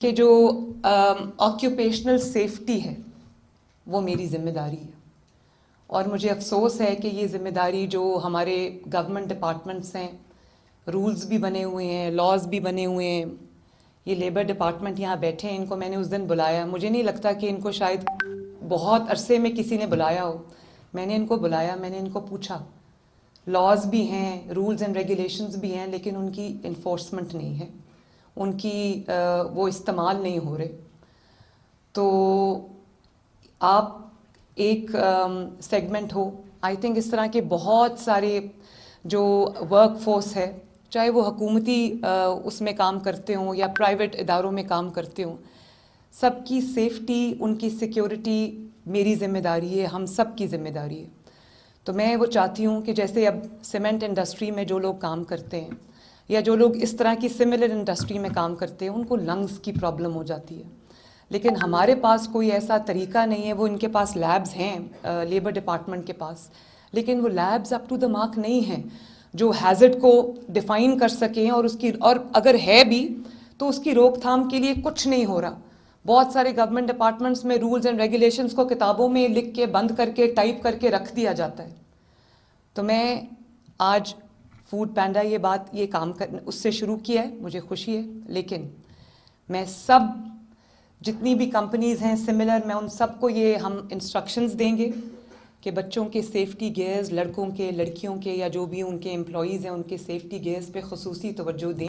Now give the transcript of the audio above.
کہ جو آکیوپیشنل سیفٹی ہے وہ میری ذمہ داری ہے، اور مجھے افسوس ہے کہ یہ ذمہ داری جو ہمارے گورنمنٹ ڈپارٹمنٹس ہیں، رولز بھی بنے ہوئے ہیں، لاز بھی بنے ہوئے ہیں، یہ لیبر ڈپارٹمنٹ یہاں بیٹھے ہیں، ان کو میں نے اس دن بلایا، مجھے نہیں لگتا کہ ان کو شاید بہت عرصے میں کسی نے بلایا ہو، میں نے ان کو بلایا، میں نے ان کو پوچھا، لاز بھی ہیں، رولز اینڈ ریگولیشنز بھی ہیں، لیکن ان کی انفورسمنٹ نہیں ہے، ان کی وہ استعمال نہیں ہو رہے. تو آپ ایک سیگمنٹ ہو، آئی تھنک اس طرح کے بہت سارے جو ورک فورس ہے، چاہے وہ حکومتی اس میں کام کرتے ہوں یا پرائیویٹ اداروں میں کام کرتے ہوں، سب کی سیفٹی، ان کی سیکیورٹی میری ذمہ داری ہے، ہم سب کی ذمہ داری ہے. تو میں وہ چاہتی ہوں کہ جیسے اب سیمنٹ انڈسٹری میں جو لوگ کام کرتے ہیں یا جو لوگ اس طرح کی سملر انڈسٹری میں کام کرتے ہیں، ان کو لنگز کی پرابلم ہو جاتی ہے، لیکن ہمارے پاس کوئی ایسا طریقہ نہیں ہے. وہ ان کے پاس لیبز ہیں لیبر ڈپارٹمنٹ کے پاس، لیکن وہ labs up to the mark نہیں ہیں جو ہیزرڈ کو ڈیفائن کر سکیں، اور اگر ہے بھی تو اس کی روک تھام کے لیے کچھ نہیں ہو رہا. بہت سارے گورنمنٹ ڈپارٹمنٹس میں رولز اینڈ ریگولیشنز کو کتابوں میں لکھ کے بند کر کے ٹائپ کر کے رکھ دیا جاتا ہے. تو میں آج فوڈ پینڈا یہ کام اس سے شروع کیا ہے، مجھے خوشی ہے، لیکن میں سب جتنی بھی کمپنیز ہیں سملر، میں ان سب کو یہ ہم انسٹرکشنز دیں گے کہ بچوں کے سیفٹی گیئرز، لڑکوں کے، لڑکیوں کے، یا جو بھی ان کے امپلائیز ہیں، ان کے سیفٹی گیئرز پہ خصوصی توجہ دیں.